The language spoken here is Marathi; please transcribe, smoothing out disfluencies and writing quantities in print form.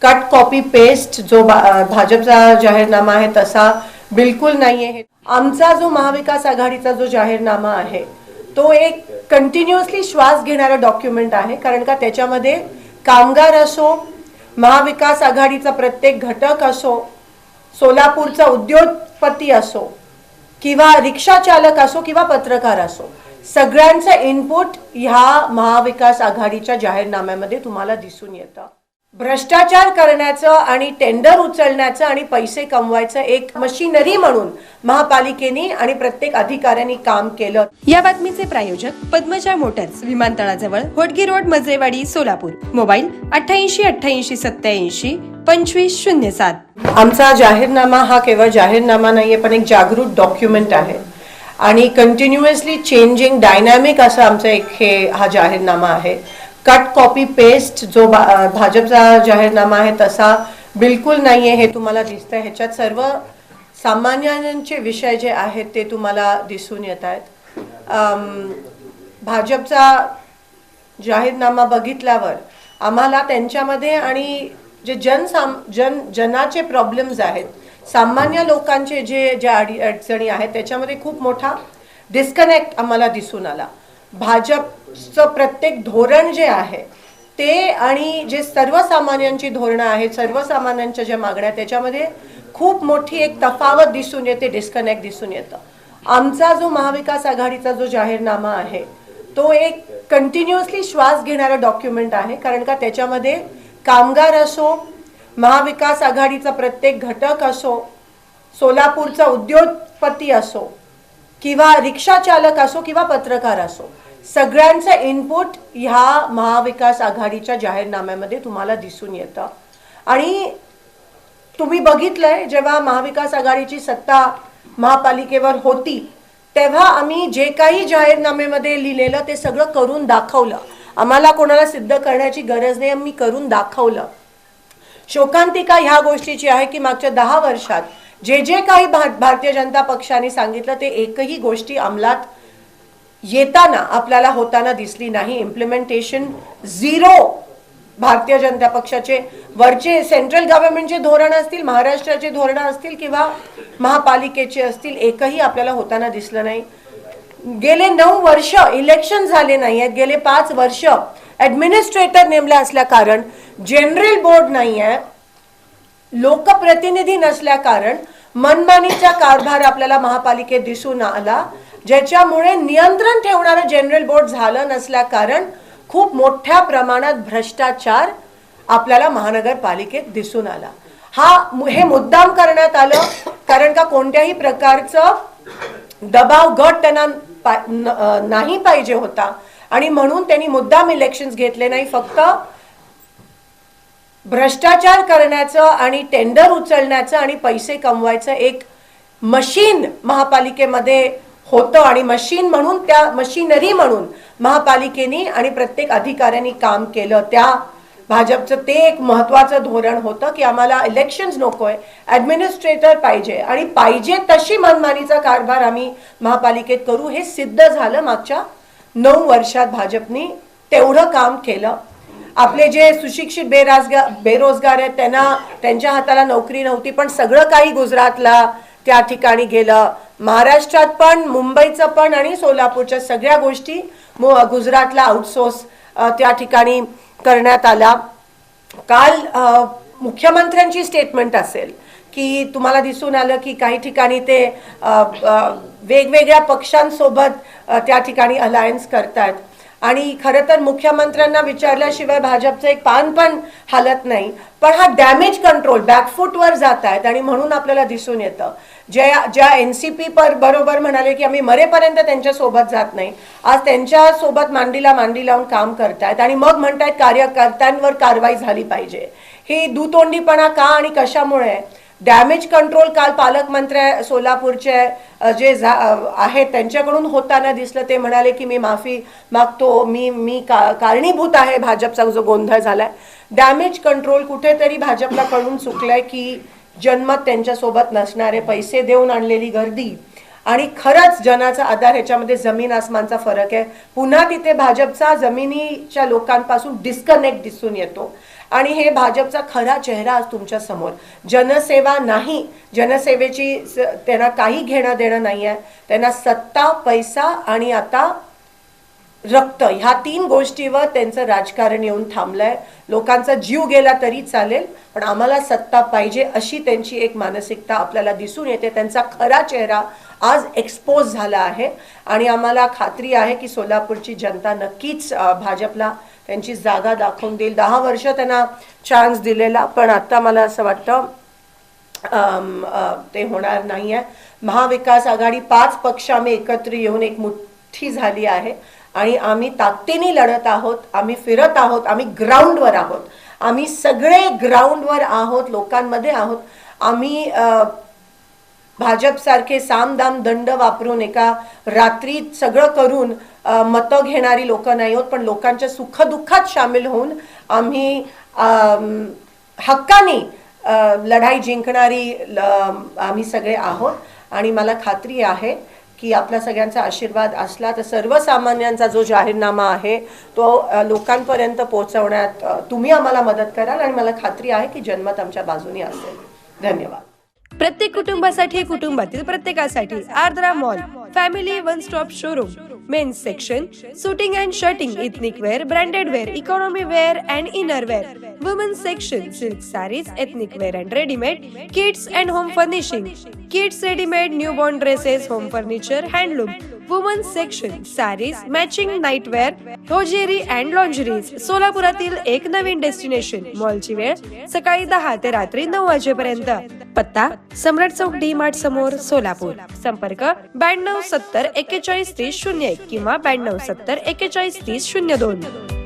कट कॉपी पेस्ट जो भाजपचा जाहीरनामा आहे तसा बिलकुल नाहीये। आमचा जो महाविकास आघाडीचा जो जाहीरनामा आहे तो एक कंटिन्युअसली श्वास घेणारा डॉक्युमेंट आहे, कारण का त्याच्यामध्ये कामगार असो, महाविकास आघाडीचा प्रत्येक घटक असो, सोलापूरचा उद्योगपती असो किंवा रिक्षा चालक असो किंवा पत्रकार असो, सगळ्यांचं इनपुट ह्या महाविकास आघाडीच्या जाहीरनाम्यामध्ये तुम्हाला दिसून येतं। भ्रष्टाचार करण्याचं आणि टेंडर उचलण्याचं आणि पैसे कमवायचं एक मशिनरी म्हणून महापालिकेने आणि प्रत्येक अधिकाऱ्यांनी काम केलं। या बातमीचे प्रायोजक पद्मजा मोटर्स, विमानतळाजवळ होटगी रोड, मजरेवाडी, सोलापूर। मोबाईल 88 88 87 2507। आमचा जाहीरनामा हा केवळ जाहीरनामा नाहीये, पण एक जागृत डॉक्युमेंट आहे आणि कंटिन्युअसली चेंजिंग डायनॅमिक असं आमचा हा जाहीरनामा आहे। कट कॉपी पेस्ट जो भाजपचा जाहीरनामा आहे तसा बिलकुल नाहीये, हे तुम्हाला दिसतंय। ह्याच्यात सर्व सामान्यांचे विषय जे आहेत ते तुम्हाला दिसून येत आहेत। भाजपचा जाहीरनामा बघितल्यावर आम्हाला त्यांच्यामध्ये आणि जे जनाचे प्रॉब्लेम्स आहेत, सामान्य लोकांचे ज्या अडचणी आहेत त्याच्यामध्ये खूप मोठा डिस्कनेक्ट आम्हाला दिसून आला। भाजपचं प्रत्येक धोरण जे आहे ते आणि जे सर्वसामान्यांची धोरणं आहेत, सर्वसामान्यांच्या ज्या मागण्या, त्याच्यामध्ये खूप मोठी एक तफावत दिसून येते, डिस्कनेक्ट दिसून येतं। आमचा जो महाविकास आघाडीचा जो जाहीरनामा आहे तो एक कंटिन्युअसली श्वास घेणारा डॉक्युमेंट आहे, कारण का त्याच्यामध्ये कामगार असो, महाविकास आघाडीचा प्रत्येक घटक असो, सोलापूरचा उद्योगपती असो किंवा रिक्षा चालक असो किंवा पत्रकार असो, सगळ्यांचं इनपुट ह्या महाविकास आघाडीच्या जाहीरनाम्यामध्ये तुम्हाला दिसून येतं। आणि तुम्ही बघितलंय, जेव्हा महाविकास आघाडीची सत्ता महापालिकेवर होती तेव्हा आम्ही जे काही जाहीरनाम्यामध्ये लिहिलेलं ते सगळं करून दाखवलं। आम्हाला कोणाला सिद्ध करण्याची गरज नाही, आम्ही करून दाखवलं। शोकांतिका ह्या गोष्टीची आहे की मागच्या 10 वर्षात जे काही भारतीय जनता पक्षाने सांगितलं ते एकही गोष्टी अंमलात येताना आपल्याला होताना दिसली नाही। Implementation zero. भारतीय जनता पक्षाचे वरचे सेंट्रल गव्हर्नमेंटचे धोरण असतील, महाराष्ट्राचे धोरण असतील किंवा महापालिकेचे असतील, एकही आपल्याला होताना दिसलं नाही। गेले 9 वर्ष इलेक्शन झाले नाही आहेत, गेले 5 वर्ष ऍडमिनिस्ट्रेटर नेमले असल्या कारण, जनरल बोर्ड नाही आहे, लोकप्रतिनिधी नसल्या कारण मनमानीचा कारभार आपल्याला महापालिकेत दिसून आला, ज्याच्यामुळे नियंत्रण ठेवणारं जनरल बोर्ड झालं नसल्या कारण खूप मोठ्या प्रमाणात भ्रष्टाचार आपल्याला महानगरपालिकेत दिसून आला। हे मुद्दाम करण्यात आलं, कारण का कोणत्याही प्रकारचं दबाव गट त्यांना नाही पाहिजे होता आणि म्हणून त्यांनी मुद्दाम इलेक्शन्स घेतले नाही। फक्त भ्रष्टाचार करण्याचं आणि टेंडर उचलण्याचं आणि पैसे कमवायचं एक मशीन महापालिकेमध्ये होतं आणि मशीन म्हणून, त्या मशिनरी म्हणून महापालिकेने आणि प्रत्येक अधिकाऱ्यांनी काम केलं। त्या भाजपचं ते एक महत्त्वाचं धोरण होतं की आम्हाला इलेक्शन्स नकोय, ऍडमिनिस्ट्रेटर पाहिजे आणि पाहिजे तशी मनमानीचा कारभार आम्ही महापालिकेत करू। हे सिद्ध झालं मागच्या 9 वर्षात भाजपने तेवढं काम केलं। आपले जे सुशिक्षित बेरोजगार आहेत त्यांच्या हाताला नोकरी नव्हती, पण सगळं काही गुजरातला त्या ठिकाणी गेलं। महाराष्ट्रात पण, मुंबईचं पण आणि सोलापूरच्या सगळ्या गोष्टी गुजरातला आउटसोर्स त्या ठिकाणी करण्यात आला। काल मुख्यमंत्र्यांची स्टेटमेंट असेल की तुम्हाला दिसून आलं की काही ठिकाणी ते वेगवेगळ्या पक्षांसोबत त्या ठिकाणी अलायन्स करतात आणि खरं तर मुख्यमंत्र्यांना विचारल्याशिवाय भाजपचं एक पान पण हालत नाही, पण हा डॅमेज कंट्रोल बॅकफूटवर जात आहेत आणि म्हणून आपल्याला दिसून येतं। ज्या एनसीपी बरोबर म्हणाले की आम्ही मरेपर्यंत त्यांच्या सोबत जात नाही, आज त्यांच्या सोबत मांडीला मांडी लावून काम करतायत आणि मग म्हणतायत कार्यकर्त्यांवर कारवाई झाली पाहिजे। ही दुतोंडीपणा का आणि कशामुळे? डॅमेज कंट्रोल काल पालकमंत्री सोलापूरचे जे आहेत त्यांच्याकडून होताना दिसलं। ते म्हणाले की मी माफी मागतो, मी कारणीभूत आहे भाजपचा जो गोंधळ झालाय। डॅमेज कंट्रोल कुठेतरी भाजपला कळून चुकलंय की जन्मत त्यांच्यासोबत नसणारे, पैसे देऊन आणलेली गर्दी आणि खरंच जनाचा आधार, ह्याच्यामध्ये जमीन आसमानचा फरक आहे। पुन्हा तिथे भाजपचा जमिनीच्या लोकांपासून डिस्कनेक्ट दिसून येतो आणि हे भाजपचा खरा चेहरा आज तुमच्या समोर. जनसेवा नाही, जनसेवेची त्यांना काही घेणं देणं नाही आहे. त्यांना सत्ता, पैसा आणि आता रक्त, ह्या 3 गोष्टीवर त्यांचं राजकारण येऊन थांबलंय. लोकांचा जीव गेला तरी चालेल, पण आम्हाला सत्ता पाहिजे अशी त्यांची एक मानसिकता आपल्याला दिसून येते. त्यांचा खरा चेहरा आज एक्सपोज झाला आहे आणि आम्हाला खात्री आहे की सोलापूरची जनता नक्कीच भाजपला त्यांची जागा दाखवून देईल. 10 वर्ष त्यांना चान्स दिलेला, पण आता मला असं वाटतं ते होणार नाही आहे. महाविकास आघाडी 5 पक्ष आम्ही एकत्र येऊन एक मोठी झाली आहे आणि आम्ही ताकदीने लढत आहोत. आम्ही फिरत आहोत, आम्ही ग्राउंडवर आहोत, आम्ही सगळे ग्राउंडवर आहोत, लोकांमध्ये आहोत. आम्ही भाजपसारखे सामदाम दंड वापरून एका रात्रीत सगळं करून मतं घेणारी लोक नाही आहोत, पण लोकांच्या सुखदुःखात सामील होऊन आम्ही हक्काने लढाई जिंकणारी आम्ही सगळे आहोत. आणि मला खात्री आहे की आपल्या सगळ्यांचा आशीर्वाद असला तर सर्वसामान्यांचा जो जाहीरनामा आहे तो लोकांपर्यंत पोहोचवण्यात तुम्ही आम्हाला मदत कराल आणि मला खात्री आहे की जनमत आमच्या बाजूने असेल. धन्यवाद. प्रत्येक कुटुंबासाठी, कुटुंबातील प्रत्येकासाठी Aardra mall family one stop showroom. Men's section, suiting and shirting, ethnic wear, branded wear, economy wear and inner wear. Women's section, silk saris, ethnic wear and readymade, kids and home furnishing, kids readymade, newborn dresses, home furniture, handloom. Women's section, saris, matching nightwear, hosiery and lingeries. सोलापुरातील एक नवीन डेस्टिनेशन. मॉलची वेळ सकाळी 10 ते रात्री 9 वाजेपर्यंत. पत्ता सम्राट चौक डी मार्ट समोर, सोलापूर. संपर्क 92 70 41 30 01 किंवा 92 70 41 30 02.